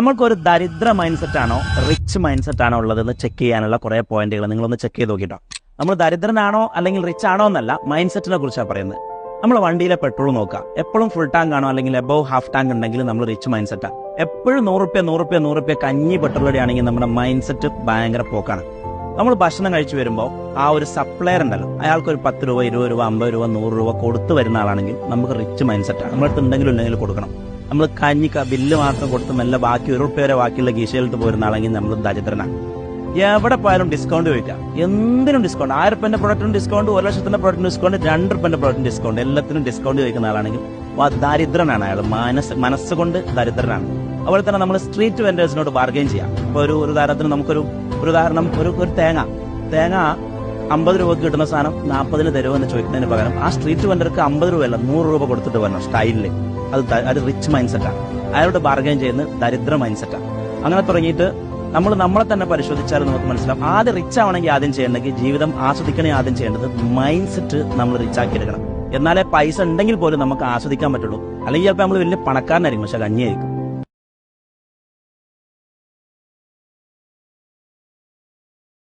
നമ്മൾക്കൊരു ദരിദ്ര mind set ആണോ റിച്ച് മൈൻഡ് സെറ്റ് ആണോ ഉള്ളതെന്ന് ചെക്ക് ചെയ്യാനുള്ള കുറേ പോയിന്റുകൾ നിങ്ങളൊന്ന് ചെക്ക് ചെയ്ത് നോക്കിട്ടോ. നമ്മൾ ദരിദ്രനാണോ അല്ലെങ്കിൽ റിച്ച് ആണോ എന്നല്ല, മൈൻഡ് സെറ്റിനെ കുറിച്ചാണ് പറയുന്നത്. നമ്മൾ വണ്ടിയിലെ പെട്രോൾ നോക്കുക, എപ്പോഴും ഫുൾ ടാങ്ക് ആണോ അല്ലെങ്കിൽ എബോവ് ഹാഫ് ടാങ്ക് ഉണ്ടെങ്കിൽ നമ്മൾ റിച്ച് മൈൻഡ് സെറ്റാണ്. എപ്പോഴും 100 കഞ്ഞി പെട്രോൾ ആണെങ്കിൽ നമ്മുടെ മൈൻഡ് സെറ്റ് ഭയങ്കര പോക്കാണ്. നമ്മൾ ഭക്ഷണം കഴിച്ചു വരുമ്പോൾ ആ ഒരു സപ്ലയർ ഉണ്ടല്ലോ, അയാൾക്ക് ഒരു 10 രൂപ 20 രൂപ 50 രൂപ 100 രൂപ കൊടുത്തു വരുന്ന ആളാണെങ്കിൽ നമുക്ക് റിച്ച് മൈൻഡ് സെറ്റാണ്. നമ്മളടുത്ത് ഉണ്ടെങ്കിലും ഇല്ലെങ്കിലും കൊടുക്കണം. നമ്മൾ ബില്ല് മാത്രം കൊടുത്ത് മെല്ലെ ബാക്കി 1 രൂപ വരെ ബാക്കിയുള്ള ഗീശയിലിട്ട് പോരുന്ന ആളെങ്കിൽ നമ്മൾ ദരിദ്രനാണ്. എവിടെ പോയാലും ഡിസ്കൗണ്ട് ചോദിക്കാം, എന്തിനും ഡിസ്കൗണ്ട്. 1000 രൂപന്റെ പ്രൊഡക്റ്റിന് ഡിസ്കൗണ്ട്, 1 ലക്ഷത്തിന്റെ പ്രൊഡക്റ്റിന് ഡിസ്കൗണ്ട്, 2 രൂപന്റെ പ്രൊഡക്റ്റിന് ഡിസ്കൗണ്ട്, എല്ലാത്തിനും ഡിസ്കൗണ്ട് ചോദിക്കുന്ന ആളാണെങ്കിൽ ദരിദ്രനാണ്. അയാൾ മനസ്സുകൊണ്ട് ദരിദ്രനാണ്. അതുപോലെ തന്നെ നമ്മൾ സ്ട്രീറ്റ് വെൻഡേഴ്സിനോട് ബാർഗെയിൻ ചെയ്യാം. ഇപ്പൊ ഒരു ഉദാഹരണത്തിന് നമുക്കൊരു ഉദാഹരണം, ഒരു തേങ്ങ 50 രൂപക്ക് കിട്ടുന്ന സാധനം 40 തരുമെന്ന് ചോദിക്കുന്നതിന് പകരം ആ സ്ട്രീറ്റ് വെൻഡർക്ക് 50 രൂപയല്ല 100 രൂപ കൊടുത്തിട്ട് വരണം സ്റ്റൈലില്. അത് റിച്ച് മൈൻഡ് സെറ്റാണ്. അയാളോട് ബാർഗെയിൻ ചെയ്യുന്നത് ദരിദ്ര മൈൻഡ് സെറ്റാണ്. അങ്ങനെ തുടങ്ങിയിട്ട് നമ്മളെ തന്നെ പരിശോധിച്ചാൽ നമുക്ക് മനസ്സിലാവും. ആദ്യം റിച്ച് ആവണമെങ്കിൽ ആദ്യം ചെയ്യേണ്ടെങ്കിൽ ജീവിതം ആസ്വദിക്കണേ ആദ്യം ചെയ്യേണ്ടത് മൈൻഡ് സെറ്റ് നമ്മൾ റിച്ച് ആക്കി എടുക്കണം. എന്നാലേ പൈസ ഉണ്ടെങ്കിൽ പോലും നമുക്ക് ആസ്വദിക്കാൻ പറ്റുള്ളൂ. അല്ലെങ്കിൽ ചിലപ്പോൾ നമ്മൾ വലിയ പണക്കാരനായിരിക്കും, പക്ഷെ കഞ്ഞിയായിരിക്കും.